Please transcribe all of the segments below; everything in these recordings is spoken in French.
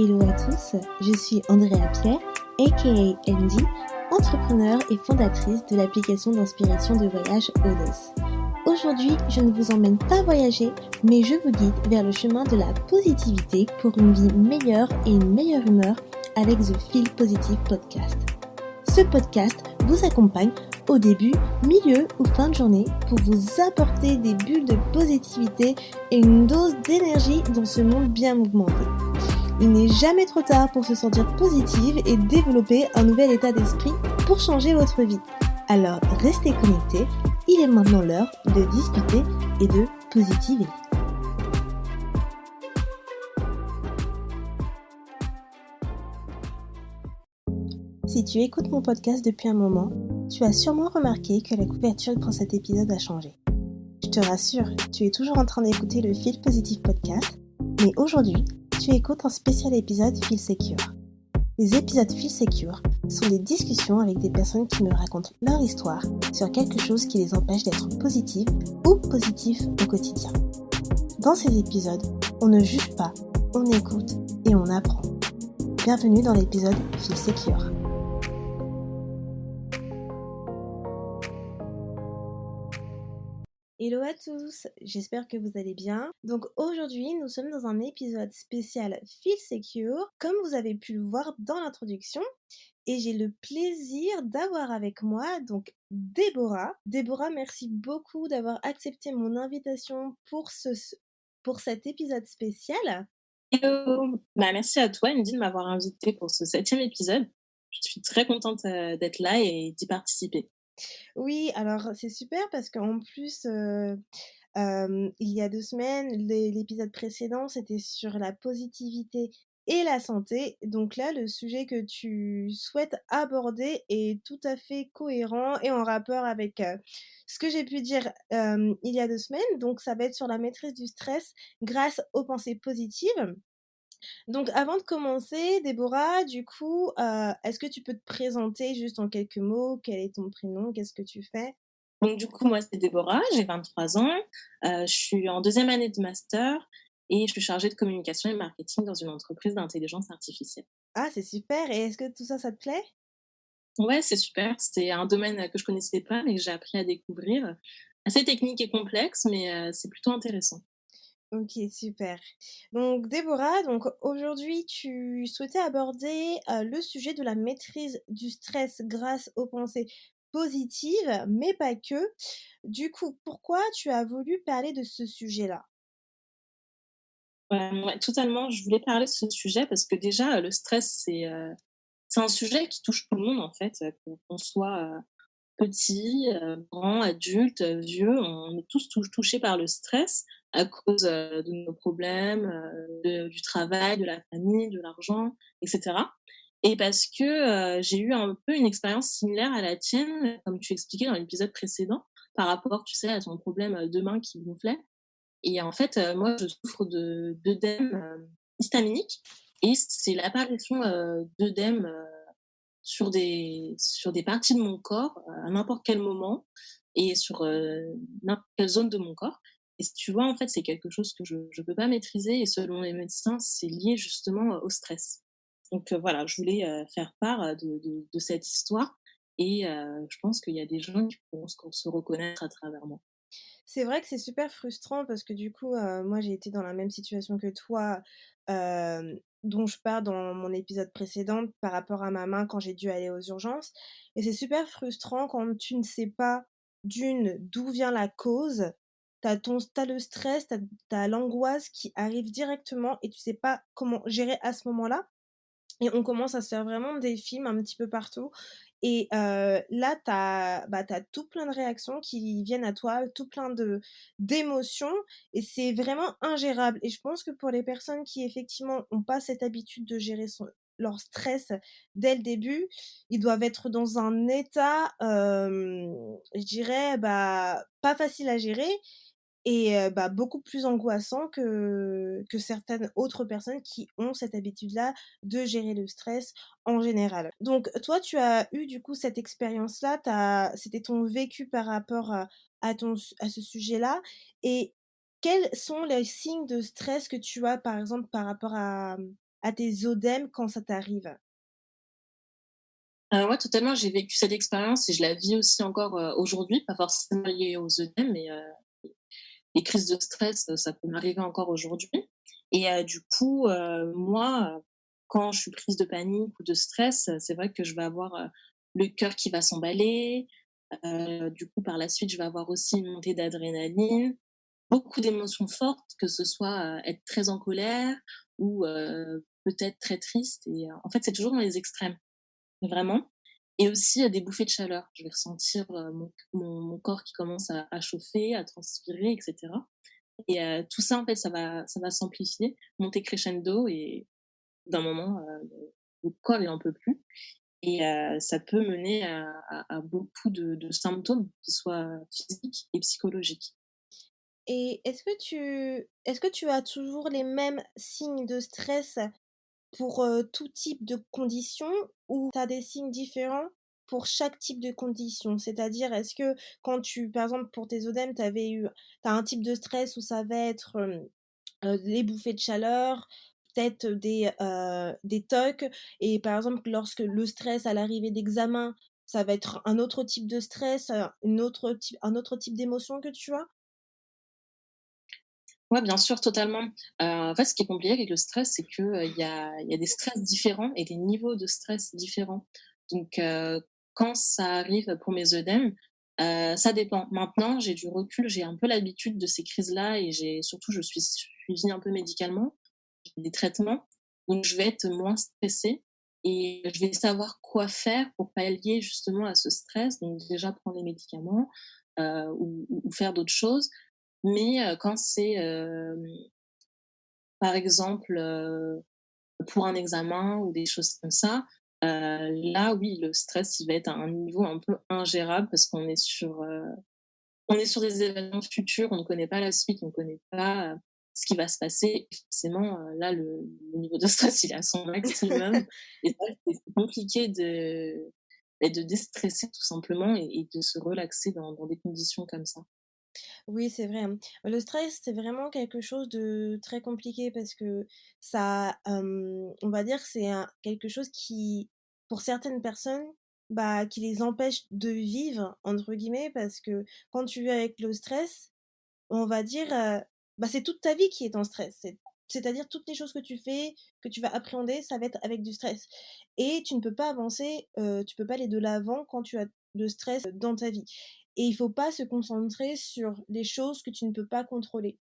Hello à tous, je suis Andrea Pierre, aka Andy, entrepreneur et fondatrice de l'application d'inspiration de voyage Odos. Aujourd'hui, je ne vous emmène pas voyager, mais je vous guide vers le chemin de la positivité pour une vie meilleure et une meilleure humeur avec The Feel Positive Podcast. Ce podcast vous accompagne au début, milieu ou fin de journée pour vous apporter des bulles de positivité et une dose d'énergie dans ce monde bien mouvementé. Il n'est jamais trop tard pour se sentir positive et développer un nouvel état d'esprit pour changer votre vie. Alors restez connectés, il est maintenant l'heure de discuter et de positiver. Si tu écoutes mon podcast depuis un moment, tu as sûrement remarqué que la couverture pour cet épisode a changé. Je te rassure, tu es toujours en train d'écouter le Feel Positive Podcast, mais aujourd'hui, tu écoutes un spécial épisode Feel Secure. Les épisodes Feel Secure sont des discussions avec des personnes qui me racontent leur histoire sur quelque chose qui les empêche d'être positives ou positifs au quotidien. Dans ces épisodes, on ne juge pas, on écoute et on apprend. Bienvenue dans l'épisode Feel Secure. Hello à tous, j'espère que vous allez bien. Donc aujourd'hui, nous sommes dans un épisode spécial Feel Secure, comme vous avez pu le voir dans l'introduction. Et j'ai le plaisir d'avoir avec moi donc Déborah. Déborah, merci beaucoup d'avoir accepté mon invitation pour cet épisode spécial. Hello! Merci à toi, Indy, de m'avoir invitée pour ce 7e épisode. Je suis très contente d'être là et d'y participer. Oui, alors c'est super parce qu'en plus, il y a 2 semaines, l'épisode précédent, c'était sur la positivité et la santé. Donc là, le sujet que tu souhaites aborder est tout à fait cohérent et en rapport avec, ce que j'ai pu dire, il y a 2 semaines. Donc ça va être sur la maîtrise du stress grâce aux pensées positives. Donc avant de commencer, Déborah, du coup, est-ce que tu peux te présenter juste en quelques mots? Quel est ton prénom? Qu'est-ce que tu fais? Donc du coup, moi, c'est Déborah, j'ai 23 ans, je suis en 2e année de master et je suis chargée de communication et marketing dans une entreprise d'intelligence artificielle. Ah, c'est super et est-ce que tout ça, ça te plaît? Ouais, c'est super, c'est un domaine que je connaissais pas et que j'ai appris à découvrir. Assez technique et complexe, mais c'est plutôt intéressant. OK, super. Donc Déborah, donc aujourd'hui, tu souhaitais aborder, le sujet de la maîtrise du stress grâce aux pensées positives, mais pas que. Du coup, pourquoi tu as voulu parler de ce sujet-là? Ouais, totalement, je voulais parler de ce sujet parce que déjà, le stress, c'est un sujet qui touche tout le monde en fait, qu'on soit, petit, grand, adulte, vieux, on est tous touchés par le stress à cause, de nos problèmes, du travail, de la famille, de l'argent et cetera et parce que, j'ai eu un peu une expérience similaire à la tienne, comme tu expliquais dans l'épisode précédent, par rapport, tu sais, à ton problème, de main qui gonflait et en fait, moi je souffre d'œdème, histaminique et c'est l'apparition, d'œdème, sur des parties de mon corps, à n'importe quel moment et sur, n'importe quelle zone de mon corps et si tu vois, en fait, c'est quelque chose que je peux pas maîtriser et selon les médecins, c'est lié justement, au stress. Donc voilà, je voulais, faire part, de cette histoire et je pense qu'il y a des gens qui pourront se reconnaître à travers moi. C'est vrai que c'est super frustrant parce que du coup, moi j'ai été dans la même situation que toi, dont je parle dans mon épisode précédent par rapport à ma main quand j'ai dû aller aux urgences et c'est super frustrant quand tu ne sais pas, d'une, d'où vient la cause. T'as le stress, t'as l'angoisse qui arrive directement et tu sais pas comment gérer à ce moment-là. Et on commence à se faire vraiment des films un petit peu partout et là tu as tout plein de réactions qui viennent à toi, tout plein d'émotions et c'est vraiment ingérable et je pense que pour les personnes qui effectivement ont pas cette habitude de gérer leur stress dès le début, ils doivent être dans un état, je dirais, pas facile à gérer et beaucoup plus angoissant que certaines autres personnes qui ont cette habitude-là de gérer le stress en général. Donc toi, tu as eu du coup cette expérience-là, c'était ton vécu par rapport à ce sujet-là et quels sont les signes de stress que tu as, par exemple, par rapport à tes ODEM quand ça t'arrive? Ouais, totalement, j'ai vécu cette expérience et je la vis aussi encore, aujourd'hui, pas forcément liée aux œdèmes, mais les crises de stress, ça peut m'arriver encore aujourd'hui et du coup, moi, quand je suis prise de panique ou de stress, c'est vrai que je vais avoir, le cœur qui va s'emballer, du coup, par la suite, je vais avoir aussi une montée d'adrénaline, beaucoup d'émotions fortes, que ce soit, être très en colère ou peut-être très triste et en fait, c'est toujours dans les extrêmes. Vraiment et aussi, des bouffées de chaleur. Je vais ressentir, mon corps qui commence à chauffer, à transpirer et cetera et tout ça, en fait, ça va s'amplifier, monter crescendo et d'un moment, le corps, il en peut plus et ça peut mener à beaucoup de symptômes, qui soient physiques et psychologiques. Et est-ce que tu as toujours les mêmes signes de stress pour, tout type de conditions ou tu as des signes différents pour chaque type de condition? C'est-à-dire, est-ce que quand par exemple, pour tes ODEM, tu as un type de stress où ça va être, les bouffées de chaleur, peut-être des TOC et par exemple, lorsque le stress à l'arrivée d'examen, ça va être un autre type de stress, un autre type d'émotion que tu as? Ouais, bien sûr, totalement. En fait, ce qui est compliqué avec le stress, c'est que, il y a des stress différents et des niveaux de stress différents. Donc, quand ça arrive pour mes œdèmes, ça dépend. Maintenant, j'ai du recul, j'ai un peu l'habitude de ces crises-là et surtout, je suis suivie un peu médicalement, j'ai des traitements, donc je vais être moins stressée et je vais savoir quoi faire pour pallier justement à ce stress. Donc déjà prendre les médicaments, ou faire d'autres choses. Mais quand c'est, par exemple, pour un examen ou des choses comme ça, là oui, le stress, il va être à un niveau un peu ingérable parce qu'on est sur des événements futurs, on ne connaît pas la suite, on ne connaît pas, ce qui va se passer. Et forcément, là, le niveau de stress, il est à son maximum et c'est vrai que c'est compliqué de déstresser tout simplement et de se relaxer dans des conditions comme ça. Oui, c'est vrai, hein. Le stress, c'est vraiment quelque chose de très compliqué parce que on va dire que c'est quelque chose qui, pour certaines personnes, bah, qui les empêche de «vivre» entre guillemets parce que quand tu vis avec le stress, on va dire, bah, c'est toute ta vie qui est en stress. C'est-à-dire toutes les choses que tu fais, que tu vas appréhender, ça va être avec du stress et tu ne peux pas avancer, tu peux pas aller de l'avant quand tu as le stress dans ta vie et il faut pas se concentrer sur les choses que tu ne peux pas contrôler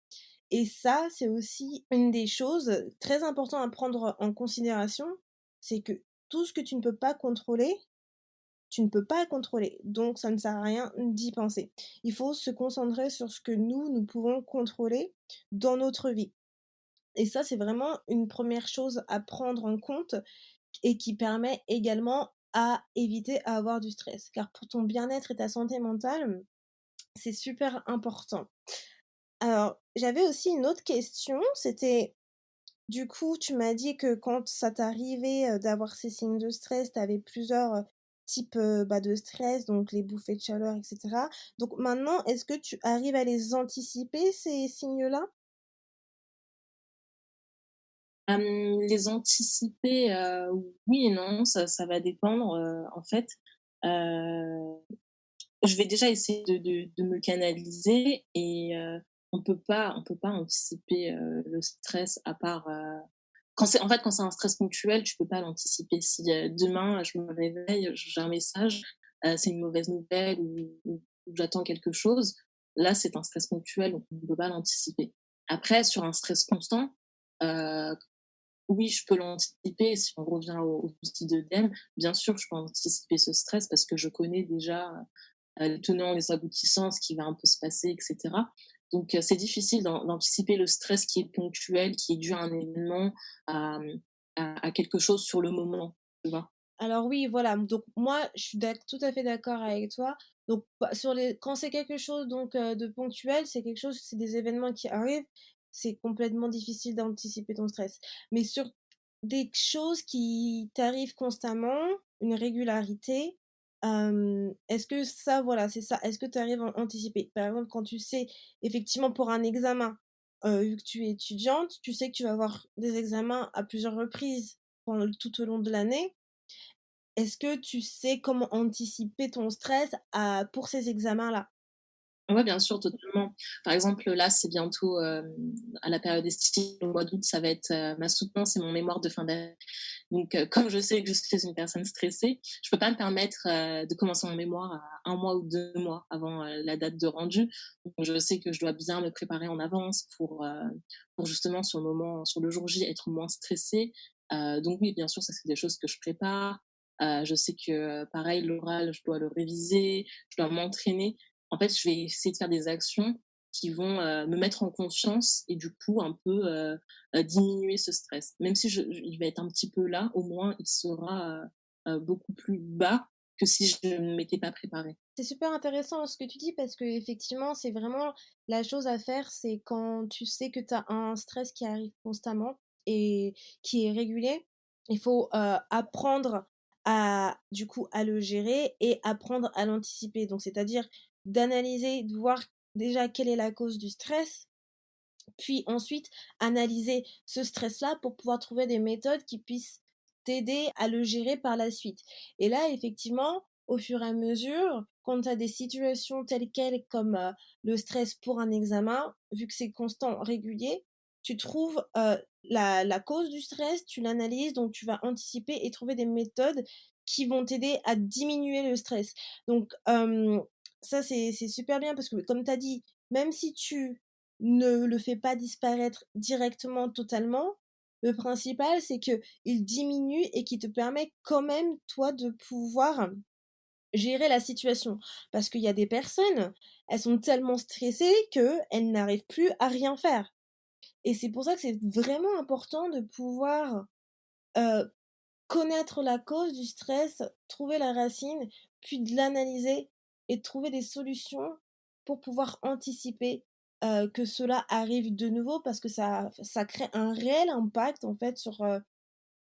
et ça, c'est aussi une des choses très importantes à prendre en considération, c'est que tout ce que tu ne peux pas contrôler, tu ne peux pas contrôler, donc ça ne sert à rien d'y penser. Il faut se concentrer sur ce que nous pouvons contrôler dans notre vie et ça, c'est vraiment une première chose à prendre en compte et qui permet également à éviter à avoir du stress. Car pour ton bien-être et ta santé mentale, c'est super important. Alors, j'avais aussi une autre question, c'était du coup, tu m'as dit que quand ça t'arrivait, d'avoir ces signes de stress, tu avais plusieurs, types, bah, de stress, donc les bouffées de chaleur et cetera. Donc maintenant, est-ce que tu arrives à les anticiper ces signes-là? Les anticiper, oui et non, ça va dépendre, en fait. Heu, je vais déjà essayer de me canaliser et on peut pas anticiper, le stress à part, quand c'est un stress ponctuel, tu peux pas l'anticiper. Si, demain, je me réveille, j'ai un message, c'est une mauvaise nouvelle ou j'attends quelque chose, là, c'est un stress ponctuel, donc on ne peut pas l'anticiper. Après sur un stress constant, heu oui, je peux l'anticiper. Si on revient au souci d'œdème, bien sûr, je peux anticiper ce stress parce que je connais déjà, les tenants, les aboutissants, ce qui va un peu se passer et cetera. Donc c'est difficile d'anticiper le stress qui est ponctuel, qui est dû à un événement, à, à quelque chose sur le moment, tu vois? Alors oui, voilà, donc moi, je suis tout à fait d'accord avec toi. Donc bah, quand c'est quelque chose donc de ponctuel, c'est des événements qui arrivent, c'est complètement difficile d'anticiper ton stress. Mais sur des choses qui t'arrivent constamment, une régularité, est-ce que ça, voilà, c'est ça, est-ce que tu arrives à anticiper? Par exemple, quand tu sais effectivement pour un examen, vu que tu es étudiante, tu sais que tu vas avoir des examens à plusieurs reprises pendant tout au long de l'année. Est-ce que tu sais comment anticiper ton stress pour ces examens-là? Ouais, bien sûr, totalement. Par exemple, là, c'est bientôt, à la période estivale, au mois d'août, ça va être, ma soutenance et mon mémoire de fin d'année. Donc, comme je sais que je suis une personne stressée, je peux pas me permettre, de commencer mon mémoire à 1 mois ou 2 mois avant, la date de rendu. Donc je sais que je dois bien me préparer en avance pour justement sur le jour J, être moins stressée. Donc oui, bien sûr, ça, c'est des choses que je prépare. Je sais que, pareil, l'oral, je dois le réviser, je dois m'entraîner. En fait, je vais essayer de faire des actions qui vont, me mettre en confiance et du coup un peu, diminuer ce stress. Même si il va être un petit peu là, au moins il sera, beaucoup plus bas que si je ne m'étais pas préparée. C'est super intéressant ce que tu dis parce qu'effectivement, c'est vraiment la chose à faire, c'est quand tu sais que tu as un stress qui arrive constamment et qui est régulier, il faut, apprendre à du coup, à le gérer et apprendre à l'anticiper. Donc c'est-à-dire d'analyser, de voir déjà quelle est la cause du stress, puis ensuite analyser ce stress-là pour pouvoir trouver des méthodes qui puissent t'aider à le gérer par la suite. Et là, effectivement, au fur et à mesure, quand tu as des situations telles quelles comme le stress pour un examen, vu que c'est constant, régulier, tu trouves la cause du stress, tu l'analyses, donc tu vas anticiper et trouver des méthodes qui vont t'aider à diminuer le stress. Donc ça, c'est super bien parce que comme tu as dit, même si tu ne le fait pas disparaître directement, totalement. Le principal, c'est qu'il diminue et qu'il te permet quand même, toi, de pouvoir gérer la situation. Parce qu'il y a des personnes, elles sont tellement stressées qu'elles n'arrivent plus à rien faire. Et c'est pour ça que c'est vraiment important de pouvoir, heu, connaître la cause du stress, trouver la racine, puis de l'analyser et de trouver des solutions pour pouvoir anticiper, que cela arrive de nouveau parce que ça crée un réel impact en fait sur,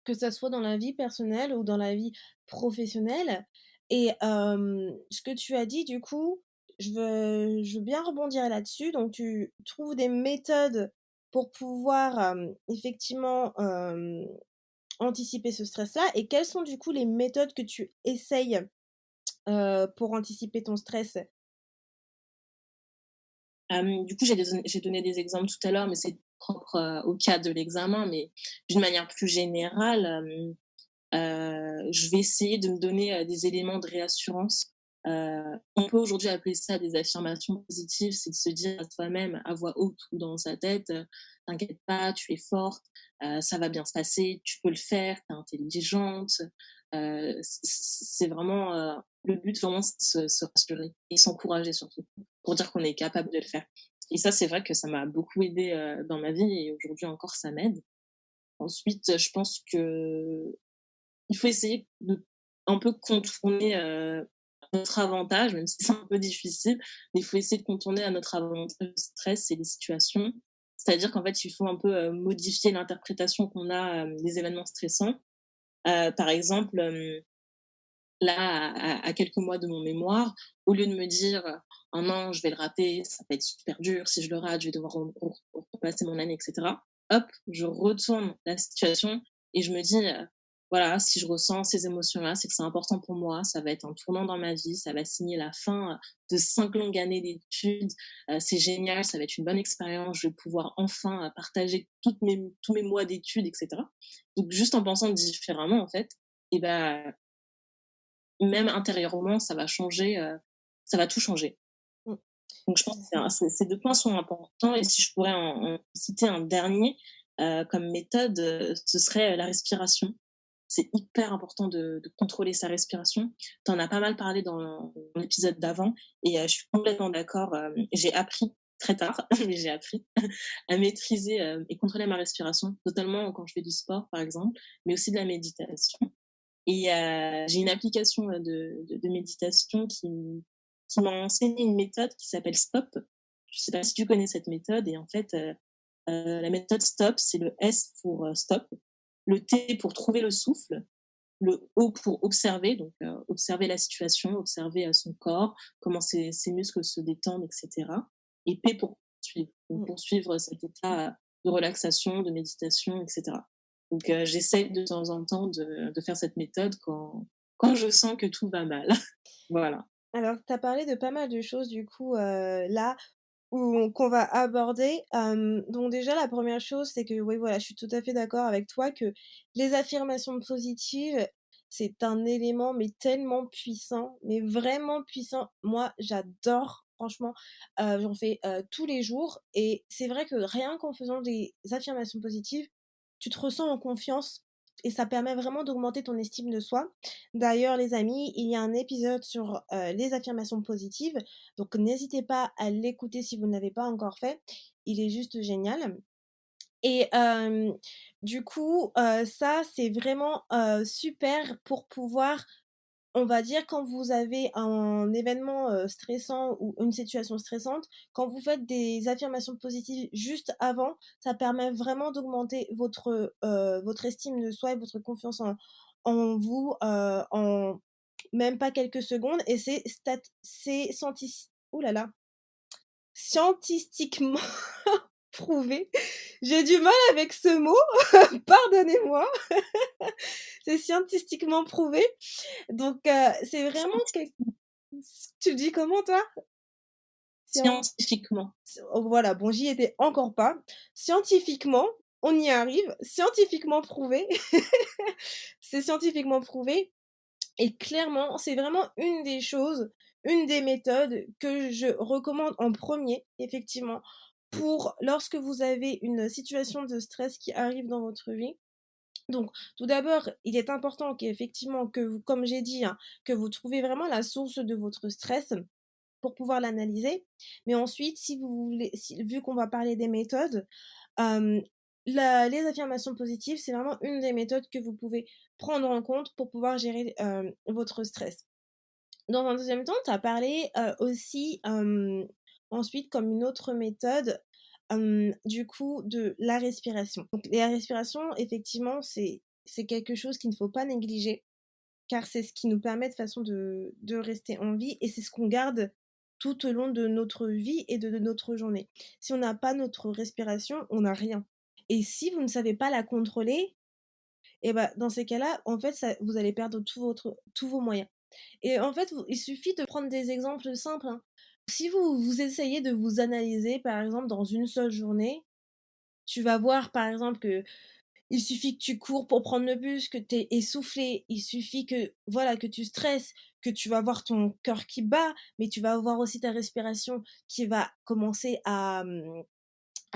que ça soit dans la vie personnelle ou dans la vie professionnelle et ce que tu as dit du coup, je veux bien rebondir là-dessus. Donc tu trouves des méthodes pour pouvoir, effectivement, anticiper ce stress-là et quelles sont du coup les méthodes que tu essayes, pour anticiper ton stress? Du coup, j'ai donné des exemples tout à l'heure, mais c'est propre, au cas de l'examen, mais d'une manière plus générale, je vais essayer de me donner, des éléments de réassurance. On peut aujourd'hui appeler ça des affirmations positives, c'est de se dire à soi-même à voix haute ou dans sa tête, «T'inquiète pas, tu es forte, ça va bien se passer, tu peux le faire, tu es intelligente». C'est vraiment, le but vraiment, c'est de se rassurer et s'encourager surtout, pour dire qu'on est capable de le faire. Et ça, c'est vrai que ça m'a beaucoup aidée, dans ma vie et aujourd'hui encore ça m'aide. Ensuite, je pense que il faut essayer de un peu contourner, notre avantage, même si c'est un peu difficile, mais il faut essayer de contourner à notre avantage le stress et les situations. C'est-à-dire qu'en fait, il faut un peu, modifier l'interprétation qu'on a, des événements stressants. Par exemple, là, à quelques mois de mon mémoire, au lieu de me dire, «Oh non, je vais le rater, ça va être super dur, si je le rate, je vais devoir repasser mon année» et cetera. Hop, je retourne la situation et je me dis, «Voilà, si je ressens ces émotions-là, c'est que c'est important pour moi, ça va être un tournant dans ma vie, ça va signer la fin, de 5 longues années d'études, c'est génial, ça va être une bonne expérience, je vais pouvoir enfin, partager tous mes mois d'études» et cetera. Donc juste en pensant différemment, en fait, et ben même intérieurement, ça va changer, ça va tout changer. Mmh. Donc je pense que ces 2 points sont importants et si je pourrais en citer un dernier, comme méthode, ce serait, la respiration. C'est hyper important de contrôler sa respiration. Tu en as pas mal parlé dans l'épisode d'avant et je suis complètement d'accord, j'ai appris très tard, mais j'ai appris à maîtriser, et contrôler ma respiration, totalement quand je fais du sport, par exemple, mais aussi de la méditation. Et j'ai une application, de méditation qui m'a enseigné une méthode qui s'appelle STOP. Je sais pas si tu connais cette méthode et en fait, la méthode STOP, c'est le S pour, stop, le T pour trouver le souffle, le O pour observer, donc observer la situation, observer, son corps, comment ses muscles se détendent et cetera, et P pour poursuivre. poursuivre. Donc Mmh. poursuivre cet état, de relaxation, de méditation et cetera. Donc j'essaie de temps en temps de faire cette méthode quand je sens que tout va mal. Voilà. Alors, tu as parlé de pas mal de choses du coup, là, où qu'on va aborder. Donc déjà, la première chose, c'est que oui, voilà, je suis tout à fait d'accord avec toi que les affirmations positives, c'est un élément, mais tellement puissant, mais vraiment puissant. Moi, j'adore, franchement, j'en fais, tous les jours et c'est vrai que rien qu'en faisant des affirmations positives, tu te ressens en confiance et ça permet vraiment d'augmenter ton estime de soi. D'ailleurs, les amis, il y a un épisode sur, les affirmations positives, donc n'hésitez pas à l'écouter si vous ne l'avez pas encore fait. Il est juste génial et du coup, ça, c'est vraiment, super pour pouvoir, on va dire, quand vous avez un événement, stressant ou une situation stressante, quand vous faites des affirmations positives juste avant, ça permet vraiment d'augmenter votre estime de soi et votre confiance en vous, en même pas quelques secondes et c'est ouh là là, scientistiquement prouvé. J'ai du mal avec ce mot, pardonnez-moi. C'est scientifiquement prouvé, donc c'est vraiment quel tu dis comment toi? Scien Scientifiquement. oh voilà, bon j'y étais encore pas. Scientifiquement, on y arrive, scientifiquement prouvé. C'est scientifiquement prouvé et clairement, c'est vraiment une des choses, une des méthodes que je recommande en premier, effectivement, pour lorsque vous avez une situation de stress qui arrive dans votre vie. Donc, tout d'abord, il est important qu'effectivement, que vous, comme j'ai dit, hein, que vous trouviez vraiment la source de votre stress pour pouvoir l'analyser. Mais ensuite, si vous voulez, vu qu'on va parler des méthodes, euh, les affirmations positives, c'est vraiment une des méthodes que vous pouvez prendre en compte pour pouvoir gérer votre stress. Dans un deuxième temps, tu as parlé aussi ensuite comme une autre méthode du coup de la respiration. Donc la respiration, effectivement, c'est quelque chose qu'il ne faut pas négliger car c'est ce qui nous permet de façon de rester en vie et c'est ce qu'on garde tout au long de notre vie et de notre journée. Si on n'a pas notre respiration, on n'a rien. Et si vous ne savez pas la contrôler, et ben dans ces cas-là, en fait, vous allez perdre tous vos moyens. Et en fait, il suffit de prendre des exemples simples, hein. Si vous essayez de vous analyser, par exemple, dans une seule journée, tu vas voir, par exemple, que il suffit que tu cours pour prendre le bus, que tu es essoufflé, il suffit que, voilà, que tu stresses, que tu vas voir ton cœur qui bat, mais tu vas avoir aussi ta respiration qui va commencer à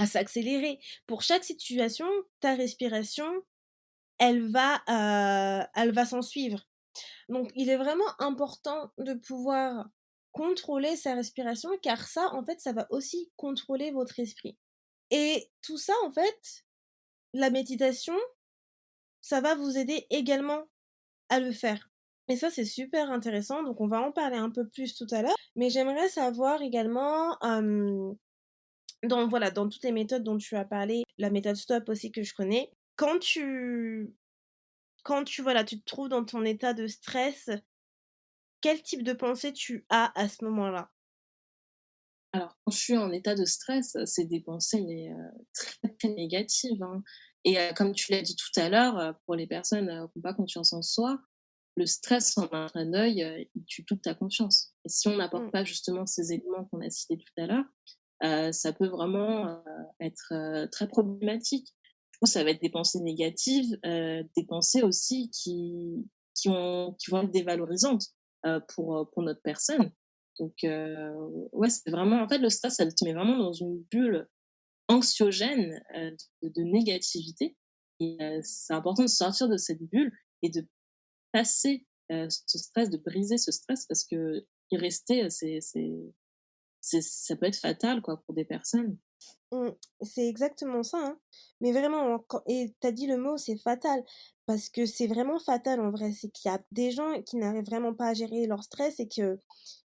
s'accélérer. Pour chaque situation, ta respiration, elle va s'en suivre. Donc, il est vraiment important de pouvoir contrôler sa respiration car ça, en fait, ça va aussi contrôler votre esprit. Et tout ça, en fait, la méditation, ça va vous aider également à le faire. Et ça, c'est super intéressant. Donc, on va en parler un peu plus tout à l'heure. Mais j'aimerais savoir également, voilà, dans toutes les méthodes dont tu as parlé, la méthode STOP aussi que je connais, voilà, tu te trouves dans ton état de stress, quel type de pensée tu as à ce moment-là? Alors, quand je suis en état de stress, c'est des pensées, mais très, très négatives, hein. Et comme tu l'as dit tout à l'heure, pour les personnes, qui ont pas confiance en soi, le stress en un clin d'œil, il tue toute ta confiance. Et si on n'apporte Mmh, pas justement ces éléments qu'on a cités tout à l'heure, ça peut vraiment, être, très problématique. Du coup, ça va être des pensées négatives, des pensées aussi qui vont être dévalorisantes, pour notre personne. Donc ouais, c'est vraiment en fait, le stress, ça te met vraiment dans une bulle anxiogène, de négativité et c'est important de sortir de cette bulle et de passer, ce stress, de briser ce stress parce que y rester, ça peut être fatal, quoi, pour des personnes. mmh, c'est exactement ça, hein. Mais vraiment, hein, et tu as dit le mot, c'est fatal. Parce que c'est vraiment fatal en vrai. C'est qu'il y a des gens qui n'arrivent vraiment pas à gérer leur stress et que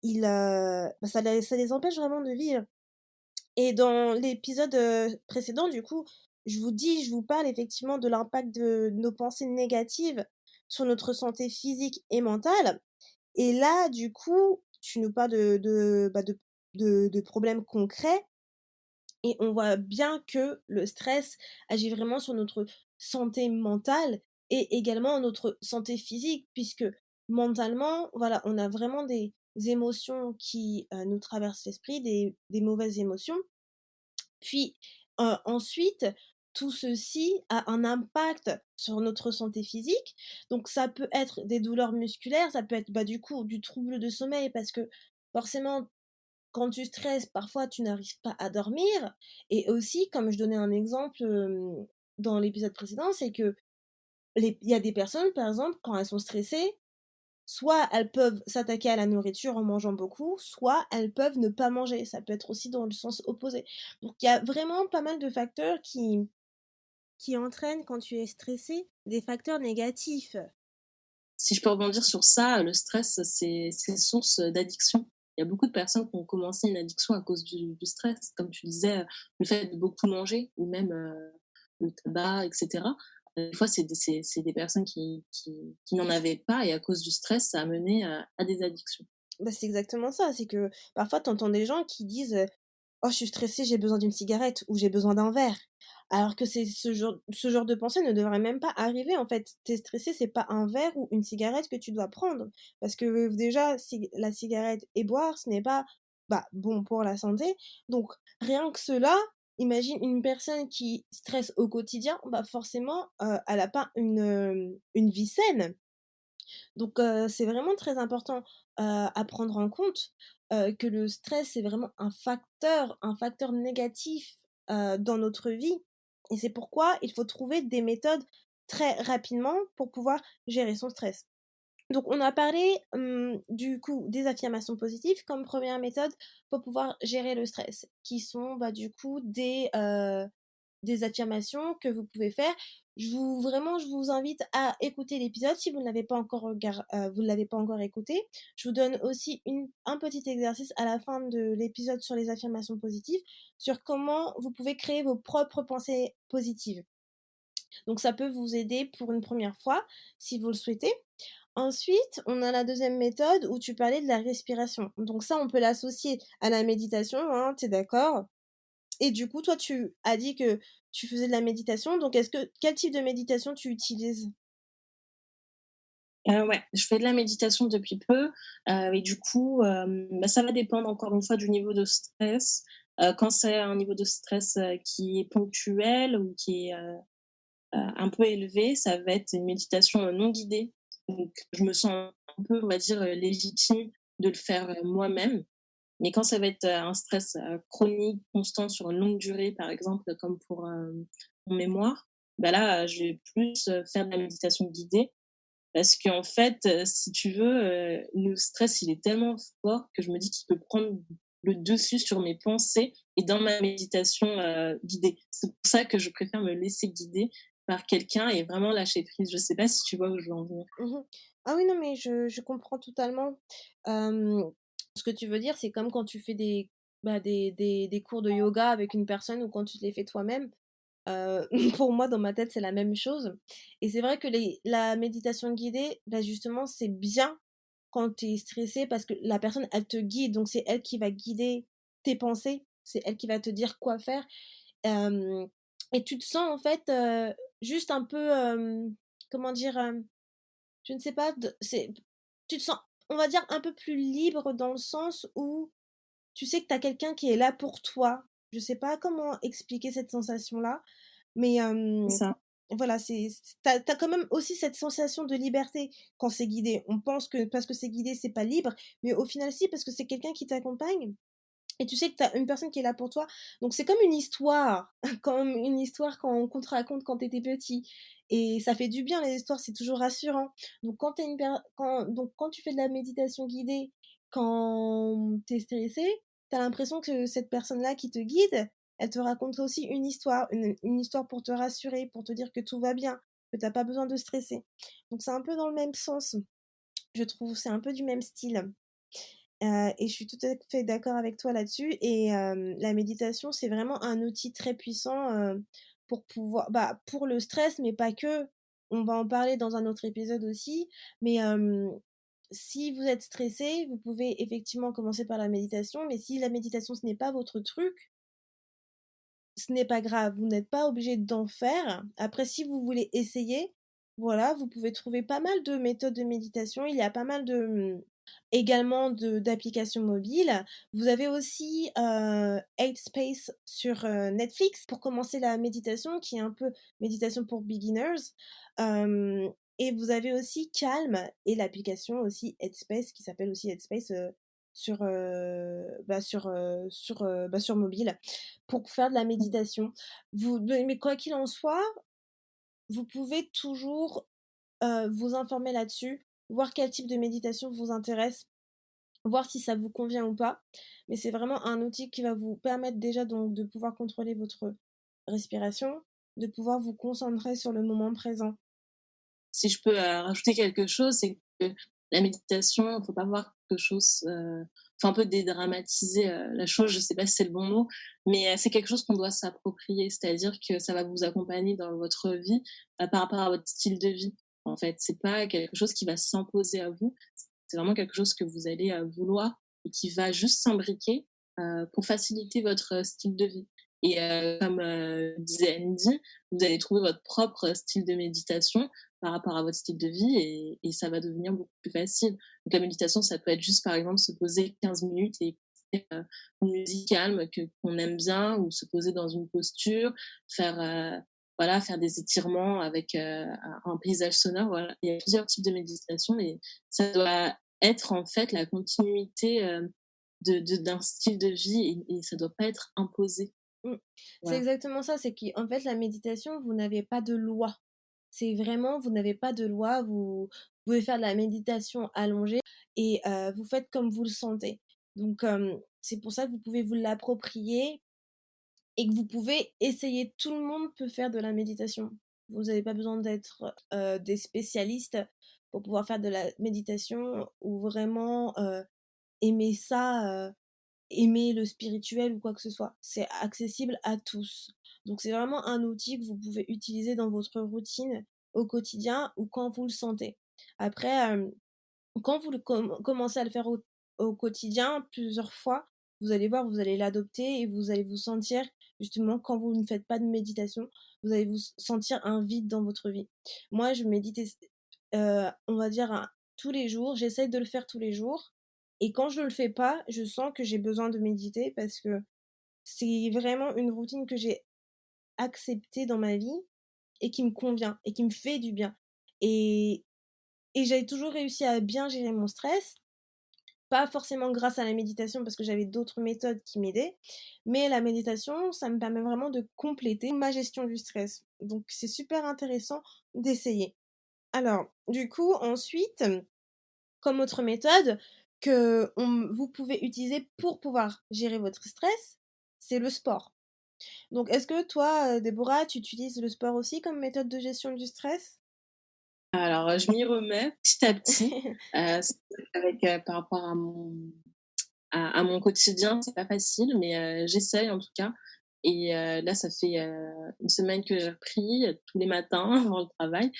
bah, ça les empêche vraiment de vivre. Et dans l'épisode, précédent, du coup, je vous parle effectivement de l'impact de nos pensées négatives sur notre santé physique et mentale. Et là, du coup, tu nous parles de problèmes concrets et on voit bien que le stress agit vraiment sur notre santé mentale et également notre santé physique puisque mentalement, voilà, on a vraiment des émotions qui, nous traversent l'esprit, des mauvaises émotions. Puis, ensuite, tout ceci a un impact sur notre santé physique. Donc ça peut être des douleurs musculaires, ça peut être, bah, du coup, du trouble de sommeil parce que forcément, quand tu stresses, parfois, tu n'arrives pas à dormir et aussi, comme je donnais un exemple, dans l'épisode précédent, c'est que les il y a des personnes, par exemple, quand elles sont stressées, soit elles peuvent s'attaquer à la nourriture en mangeant beaucoup, soit elles peuvent ne pas manger. Ça peut être aussi dans le sens opposé. Donc il y a vraiment pas mal de facteurs qui entraînent quand tu es stressé, des facteurs négatifs. Si je peux rebondir sur ça, le stress, c'est source d'addiction. Il y a beaucoup de personnes qui ont commencé une addiction à cause du stress, comme tu disais, le fait de beaucoup manger ou même, le tabac et cetera. Des fois, c'est des personnes qui n'en avaient pas et à cause du stress, ça a mené à des addictions. Bah, c'est exactement ça, c'est que parfois tu entends des gens qui disent, «Oh je suis stressé, j'ai besoin d'une cigarette» ou «J'ai besoin d'un verre». Alors que c'est ce genre de pensée ne devrait même pas arriver en fait. Tu es stressé, c'est pas un verre ou une cigarette que tu dois prendre. Parce que, déjà la cigarette et boire, ce n'est pas, bah, bon pour la santé. Donc rien que cela, imagine une personne qui stresse au quotidien, bah, forcément, elle a pas une vie saine. Donc c'est vraiment très important, à prendre en compte, que le stress, c'est vraiment un facteur négatif, dans notre vie et c'est pourquoi il faut trouver des méthodes très rapidement pour pouvoir gérer son stress. Donc on a parlé, du coup, des affirmations positives comme première méthode pour pouvoir gérer le stress, qui sont, bah, du coup, des affirmations que vous pouvez faire. Je vous invite à écouter l'épisode si vous ne l'avez pas encore vous ne l'avez pas encore écouté. Je vous donne aussi un petit exercice à la fin de l'épisode sur les affirmations positives, sur comment vous pouvez créer vos propres pensées positives. Donc ça peut vous aider pour une première fois, si vous le souhaitez. Ensuite, on a la deuxième méthode où tu parlais de la respiration. Donc ça, on peut l'associer à la méditation, hein, tu es d'accord? Et du coup, toi, tu as dit que tu faisais de la méditation, donc quel type de méditation tu utilises? Ouais, je fais de la méditation depuis peu, et du coup, bah, ça va dépendre encore une fois du niveau de stress. Quand c'est un niveau de stress, qui est ponctuel ou qui est, un peu élevé, ça va être une méditation, non guidée. Donc je me sens un peu, on va dire, légitime de le faire, moi-même. Mais quand ça va être, un stress, chronique, constant sur une longue durée, par exemple, comme pour, mon mémoire, bah là, je vais plus, faire de la méditation guidée parce qu'en fait, si tu veux, le stress, il est tellement fort que je me dis qu'il peut prendre le dessus sur mes pensées et dans ma méditation, guidée. C'est pour ça que je préfère me laisser guider par quelqu'un et vraiment lâcher prise. Je sais pas si tu vois où je veux en venir? Mmh. Ah oui, non, mais je comprends totalement. Hem, Ce que tu veux dire, c'est comme quand tu fais des cours de yoga avec une personne ou quand tu te les fais toi-même. Heu, pour moi, dans ma tête, c'est la même chose et c'est vrai que la méditation guidée, bah, justement, c'est bien quand tu es stressé parce que la personne, elle te guide, donc c'est elle qui va guider tes pensées, c'est elle qui va te dire quoi faire, hem et tu te sens, en fait, juste un peu, comment dire? Je ne sais pas, tu te sens, on va dire, un peu plus libre dans le sens où tu sais que tu as quelqu'un qui est là pour toi. Je sais pas comment expliquer cette sensation-là, mais C'est ça. voilà, tu as quand même aussi cette sensation de liberté quand c'est guidé. On pense que parce que c'est guidé, c'est pas libre, mais au final si, parce que c'est quelqu'un qui t'accompagne et tu sais que tu as une personne qui est là pour toi. Donc c'est comme une histoire, comme une histoire qu'on te raconte quand tu étais petit et ça fait du bien les histoires, c'est toujours rassurant. Donc quand tu fais de la méditation guidée, quand tu es stressé, tu as l'impression que cette personne-là qui te guide, elle te raconte aussi une histoire, une histoire pour te rassurer, pour te dire que tout va bien, que tu as pas besoin de stresser. Donc c'est un peu dans le même sens, je trouve, c'est un peu du même style. Et je suis tout à fait d'accord avec toi là-dessus et la méditation, c'est vraiment un outil très puissant, pour pouvoir, bah, pour le stress, mais pas que. On va en parler dans un autre épisode aussi, mais si vous êtes stressé, vous pouvez effectivement commencer par la méditation, mais si la méditation, ce n'est pas votre truc, ce n'est pas grave, vous n'êtes pas obligé d'en faire. Après, si vous voulez essayer, voilà, vous pouvez trouver pas mal de méthodes de méditation. Il y a pas mal de, également d'applications mobiles. Vous avez aussi, Headspace sur, Netflix pour commencer la méditation, qui est un peu méditation pour beginners. Hem et vous avez aussi Calm et l'application aussi Headspace qui s'appelle aussi Headspace, sur mobile pour faire de la méditation. Mais quoi qu'il en soit, vous pouvez toujours, vous informer là-dessus, voir quel type de méditation vous intéresse, voir si ça vous convient ou pas. Mais c'est vraiment un outil qui va vous permettre déjà donc de pouvoir contrôler votre respiration, de pouvoir vous concentrer sur le moment présent. Si je peux, rajouter quelque chose, c'est que la méditation, il faut pas voir quelque chose, faut un peu dédramatiser, la chose, je sais pas si c'est le bon mot, mais c'est quelque chose qu'on doit s'approprier. C'est-à-dire que ça va vous accompagner dans votre vie, par rapport à votre style de vie, en fait. C'est pas quelque chose qui va s'imposer à vous, c'est vraiment quelque chose que vous allez, vouloir et qui va juste s'imbriquer, pour faciliter votre, style de vie et comme, disait Andy, vous allez trouver votre propre style de méditation par rapport à votre style de vie et ça va devenir beaucoup plus facile. Donc la méditation, ça peut être juste, par exemple, se poser 15 minutes et écouter, une musique calme qu'on aime bien ou se poser dans une posture, faire, voilà, faire des étirements avec, un paysage sonore, voilà. Il y a plusieurs types de méditation et ça doit être, en fait, la continuité, d'un style de vie et ça doit pas être imposé. Mmh. C'est Voilà. exactement ça, c'est qu'en fait, la méditation, vous n'avez pas de loi. C'est vraiment, vous n'avez pas de loi, vous pouvez faire de la méditation allongée et vous faites comme vous le sentez. Donc c'est pour ça que vous pouvez vous l'approprier et que vous pouvez essayer. Tout le monde peut faire de la méditation. Vous n'avez pas besoin d'être, des spécialistes pour pouvoir faire de la méditation ou vraiment, aimer ça, aimer le spirituel ou quoi que ce soit. C'est accessible à tous. Donc c'est vraiment un outil que vous pouvez utiliser dans votre routine au quotidien ou quand vous le sentez. Après, quand vous commencez à le faire au quotidien plusieurs fois, vous allez voir, vous allez l'adopter et vous allez vous sentir justement quand vous ne faites pas de méditation, vous allez vous sentir un vide dans votre vie. Moi, je médite on va dire tous les jours, j'essaye de le faire tous les jours et quand je ne le fais pas, je sens que j'ai besoin de méditer parce que c'est vraiment une routine que j'ai acceptée dans ma vie et qui me convient et qui me fait du bien et j'ai toujours réussi à bien gérer mon stress, pas forcément grâce à la méditation parce que j'avais d'autres méthodes qui m'aidaient, mais la méditation, ça me permet vraiment de compléter ma gestion du stress. Donc c'est super intéressant d'essayer. Alors, du coup, ensuite, comme autre méthode vous pouvez utiliser pour pouvoir gérer votre stress, c'est le sport. Donc est-ce que toi, Déborah, tu utilises le sport aussi comme méthode de gestion du stress? Alors, je m'y remets petit à petit, c'est vrai qu'avec, par rapport à mon quotidien, c'est pas facile, mais j'essaye en tout cas et là, ça fait, 1 semaine que j'ai repris, tous les matins avant le travail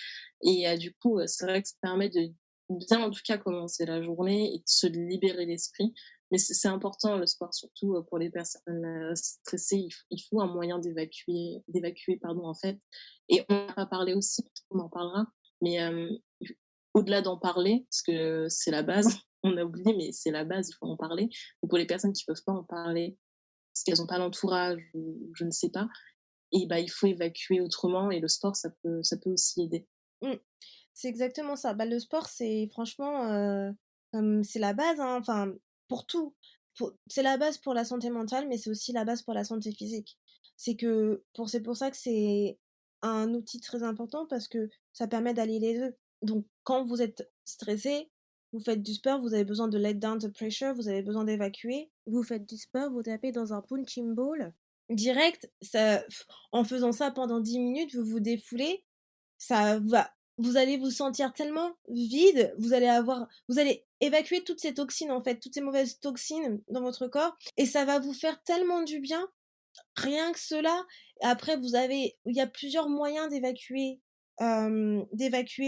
et du coup, c'est vrai que ça permet de bien, en tout cas, commencer la journée et de se libérer l'esprit. Mais c'est important le sport, surtout, pour les personnes, stressées. Il faut un moyen d'évacuer, pardon, en fait et on en a pas parlé aussi, peut-être qu'on en parlera, mais au-delà d'en parler, parce que c'est la base, on a oublié, mais c'est la base, il faut en parler. Donc pour les personnes qui peuvent pas en parler, parce qu'elles ont pas l'entourage ou je ne sais pas, et bah, il faut évacuer autrement et le sport, ça peut aussi aider. Mmh. C'est exactement ça. Bah, le sport, c'est franchement, c'est la base, hein, enfin, pour tout. C'est la base pour la santé mentale, mais c'est aussi la base pour la santé physique. C'est pour ça que c'est un outil très important parce que ça permet d'allier les 2. Donc quand vous êtes stressé, vous faites du sport, vous avez besoin de let down the pressure, vous avez besoin d'évacuer, vous faites du sport, vous tapez dans un punching ball, direct, en faisant ça pendant 10 minutes, vous vous défoulez, ça va vous allez vous sentir tellement vide, vous allez évacuer toutes ces toxines, en fait, toutes ces mauvaises toxines dans votre corps et ça va vous faire tellement du bien, rien que cela. Après il y a plusieurs moyens d'évacuer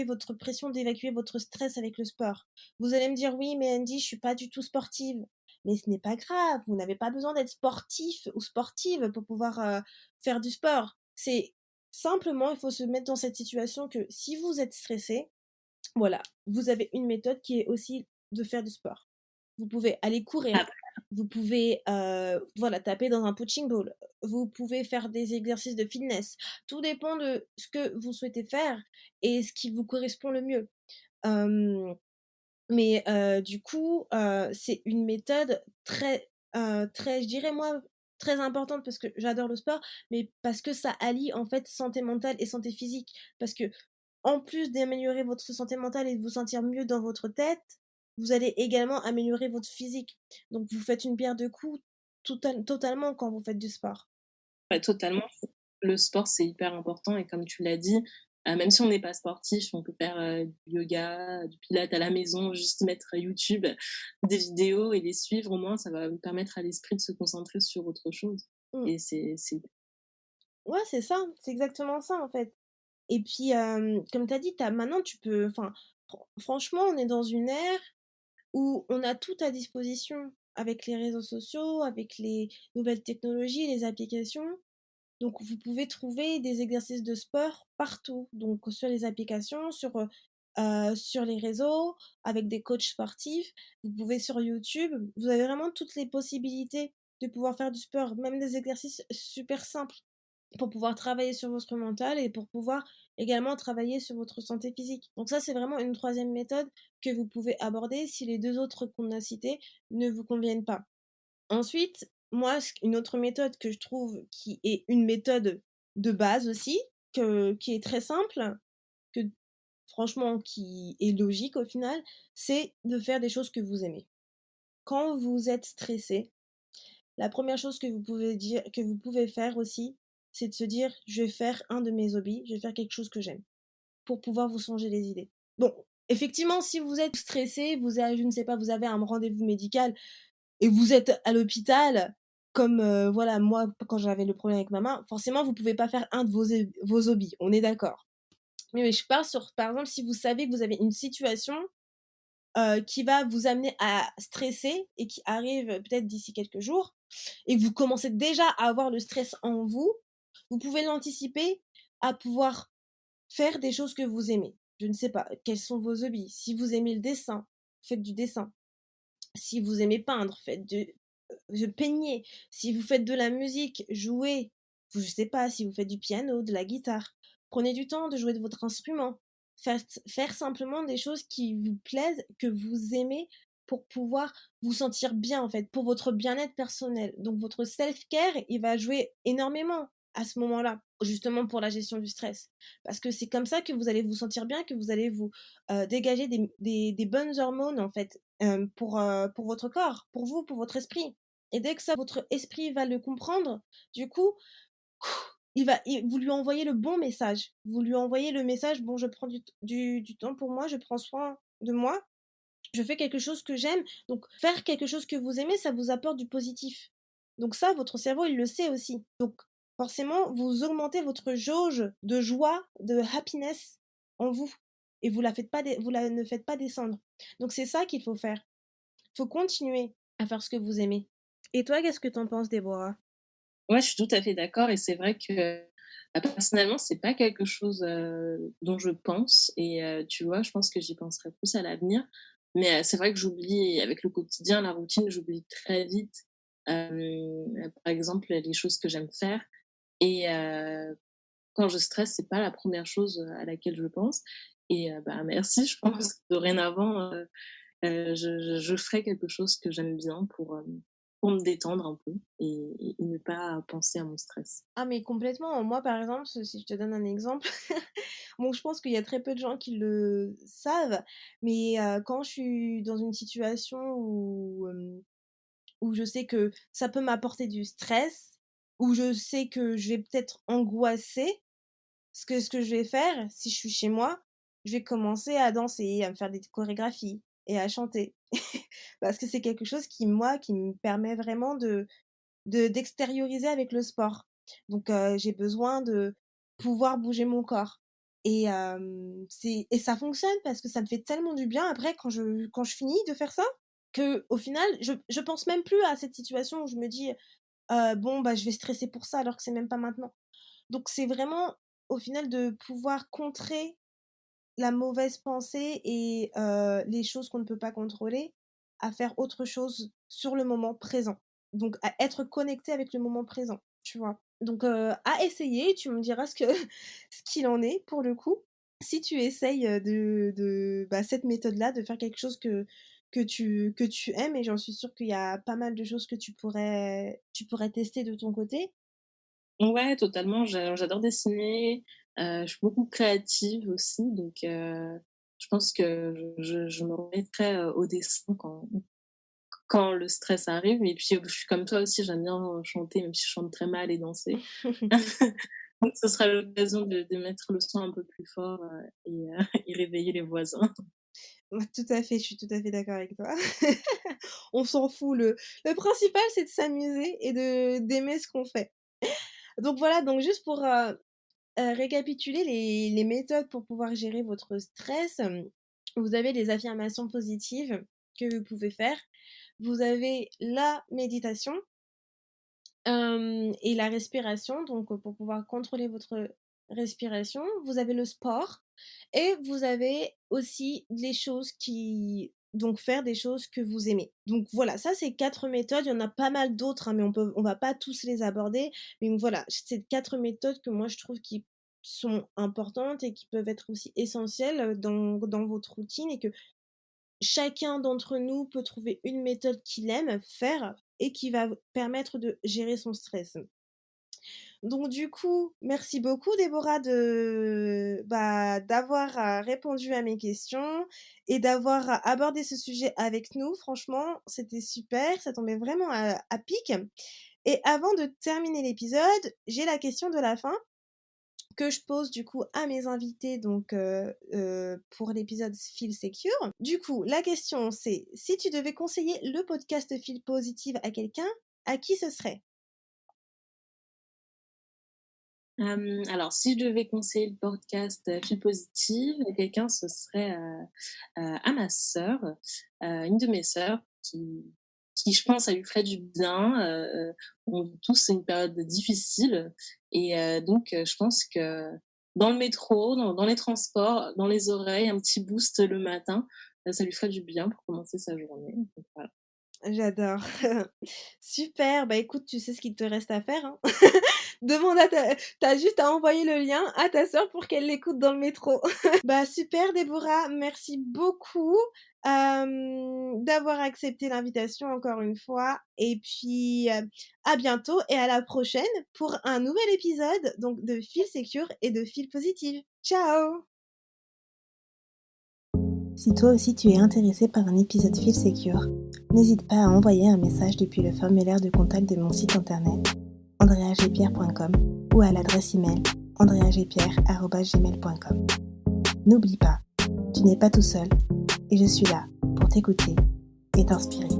votre pression, d'évacuer votre stress avec le sport. Vous allez me dire: «Oui, mais Andy, je suis pas du tout sportive». mais ce n'est pas grave, vous n'avez pas besoin d'être sportif ou sportive pour pouvoir, faire du sport. C'est simplement, il faut se mettre dans cette situation que si vous êtes stressé, voilà, vous avez une méthode qui est aussi de faire du sport. Vous pouvez aller courir, vous pouvez, voilà, taper dans un punching ball, vous pouvez faire des exercices de fitness. Tout dépend de ce que vous souhaitez faire et ce qui vous correspond le mieux. Hem, mais du coup, c'est une méthode très, je dirais moi, très importante parce que j'adore le sport, mais parce que ça allie en fait santé mentale et santé physique. Parce que en plus d'améliorer votre santé mentale et de vous sentir mieux dans votre tête, vous allez également améliorer votre physique. Donc vous faites une pierre deux coups totalement quand vous faites du sport. Ouais, totalement. Le sport, c'est hyper important et comme tu l'as dit, même si on n'est pas sportif, on peut faire, du yoga, du pilates à la maison, juste mettre YouTube, des vidéos et les suivre. Au moins, ça va permettre à l'esprit de se concentrer sur autre chose Mmh. et c'est Ouais, c'est ça, c'est exactement ça, en fait. Et puis, comme tu as dit, tu maintenant tu peux enfin, franchement, on est dans une ère où on a tout à disposition avec les réseaux sociaux, avec les nouvelles technologies, les applications. Donc vous pouvez trouver des exercices de sport partout, donc sur les applications, sur les réseaux, avec des coachs sportifs. Vous pouvez sur YouTube, vous avez vraiment toutes les possibilités de pouvoir faire du sport, même des exercices super simples pour pouvoir travailler sur votre mental et pour pouvoir également travailler sur votre santé physique. Donc ça, c'est vraiment une troisième méthode que vous pouvez aborder si les 2 autres qu'on a citées ne vous conviennent pas. Ensuite, moi, une autre méthode que je trouve qui est une méthode de base aussi, qui est très simple, que franchement qui est logique au final, c'est de faire des choses que vous aimez. Quand vous êtes stressé, la première chose que vous pouvez faire aussi, c'est de se dire: «Je vais faire un de mes hobbies, je vais faire quelque chose que j'aime», pour pouvoir vous changer les idées. Bon, effectivement, si vous êtes stressé, je ne sais pas, vous avez un rendez-vous médical et vous êtes à l'hôpital, comme, voilà, moi, quand j'avais le problème avec ma main, forcément, vous pouvez pas faire un de vos hobbies, on est d'accord. Mais je pars sur, par exemple, si vous savez que vous avez une situation, qui va vous amener à stresser et qui arrive peut-être d'ici quelques jours et que vous commencez déjà à avoir le stress en vous, vous pouvez l'anticiper à pouvoir faire des choses que vous aimez. Je ne sais pas, quels sont vos hobbies? Si vous aimez le dessin, faites du dessin. Si vous aimez peindre, peignez. Si vous faites de la musique, jouez. Je sais pas, si vous faites du piano, de la guitare. Prenez du temps de jouer de votre instrument. Faire simplement des choses qui vous plaisent, que vous aimez pour pouvoir vous sentir bien, en fait, pour votre bien-être personnel. Donc votre self-care, il va jouer énormément à ce moment-là, justement pour la gestion du stress. Parce que c'est comme ça que vous allez vous sentir bien, que vous allez vous, dégager des bonnes hormones, en fait, pour votre corps, pour vous, pour votre esprit. Et dès que ça, votre esprit va le comprendre, du coup, vous lui envoyez le bon message. Vous lui envoyez le message: «Bon, je prends du temps pour moi, je prends soin de moi, je fais quelque chose que j'aime». Donc faire quelque chose que vous aimez, ça vous apporte du positif. Donc ça, votre cerveau, il le sait aussi. Donc forcément, vous augmentez votre jauge de joie, de happiness en vous et vous la ne faites pas descendre. Donc c'est ça qu'il faut faire. Faut continuer à faire ce que vous aimez. Et toi, qu'est-ce que tu en penses, Déborah? ouais, je suis tout à fait d'accord et c'est vrai que, personnellement, c'est pas quelque chose, dont je pense et tu vois, je pense que j'y penserai plus à l'avenir. Mais c'est vrai que j'oublie avec le quotidien, la routine, j'oublie très vite, par exemple, les choses que j'aime faire et quand je stresse, c'est pas la première chose, à laquelle je pense et bah, merci, je pense que dorénavant, je ferai quelque chose que j'aime bien pour me détendre un peu et ne pas penser à mon stress. Ah mais complètement. Moi, par exemple, si je te donne un exemple, bon, je pense qu'il y a très peu de gens qui le savent, mais quand je suis dans une situation où je sais que ça peut m'apporter du stress, où je sais que je vais peut-être angoisser, ce que je vais faire, si je suis chez moi, je vais commencer à danser, à me faire des chorégraphies et à chanter. Parce que c'est quelque chose qui, moi, qui me permet vraiment d'extérioriser avec le sport. Donc j'ai besoin de pouvoir bouger mon corps et ça fonctionne parce que ça me fait tellement du bien après quand je finis de faire ça. qu'au final, je pense même plus à cette situation où je me dis: «Bon, bah, je vais stresser pour ça», alors que c'est même pas maintenant. Donc c'est vraiment, au final, de pouvoir contrer la mauvaise pensée et les choses qu'on ne peut pas contrôler, à faire autre chose sur le moment présent. Donc à être connecté avec le moment présent, tu vois? Donc à essayer, tu me diras ce qu'il en est pour le coup. Si tu essayes, bah, cette méthode-là, de faire quelque chose que tu aimes, et j'en suis sûre qu'il y a pas mal de choses que tu pourrais tester de ton côté. Ouais, totalement, j'adore dessiner, je suis beaucoup créative aussi, donc je pense que je me remettrai, au dessin quand le stress arrive et puis, je suis comme toi aussi, j'aime bien, chanter, même si je chante très mal et danser. Donc ce sera l'occasion de mettre le son un peu plus fort, et réveiller les voisins. Ouais, tout à fait, je suis tout à fait d'accord avec toi. On s'en fout, le principal, c'est de s'amuser et d'aimer ce qu'on fait. Donc voilà, donc juste pour, récapituler les méthodes pour pouvoir gérer votre stress, vous avez les affirmations positives que vous pouvez faire. Vous avez la méditation, et la respiration, donc pour pouvoir contrôler votre respiration. Vous avez le sport et vous avez aussi les choses qui donc faire des choses que vous aimez. Donc voilà, ça c'est 4 méthodes, il y en a pas mal d'autres, hein, mais on va pas tous les aborder. Mais voilà, c'est 4 méthodes que moi je trouve qui sont importantes et qui peuvent être aussi essentielles, dans votre routine, et que chacun d'entre nous peut trouver une méthode qu'il aime faire et qui va permettre de gérer son stress. Donc du coup, merci beaucoup Déborah d'avoir répondu à mes questions et d'avoir abordé ce sujet avec nous. Franchement, c'était super, ça tombait vraiment à pic. Et avant de terminer l'épisode, j'ai la question de la fin que je pose du coup à mes invités, donc pour l'épisode Feel Secure. Du coup, la question c'est: si tu devais conseiller le podcast Feel Positive à quelqu'un, à qui ce serait? Alors si je devais conseiller le podcast, Feel Positive à quelqu'un, ce serait, à ma sœur, une de mes sœurs qui je pense ça lui ferait du bien, on vit tous une période difficile et donc je pense que dans le métro, dans les transports, dans les oreilles, un petit boost le matin, ça lui ferait du bien pour commencer sa journée, donc voilà. J'adore. Super, bah écoute, tu sais ce qu'il te reste à faire, hein. Demande à ta juste à envoyer le lien à ta sœur pour qu'elle l'écoute dans le métro. Bah super Déborah, merci beaucoup, d'avoir accepté l'invitation encore une fois, et puis, à bientôt et à la prochaine pour un nouvel épisode donc de Feel Secure et de Feel Positive. Ciao! Si toi aussi tu es intéressé par un épisode Feel Secure, n'hésite pas à envoyer un message depuis le formulaire de contact de mon site internet andreagpierre.com ou à l'adresse email andreagpierre@gmail.com. N'oublie pas, tu n'es pas tout seul et je suis là pour t'écouter et t'inspirer.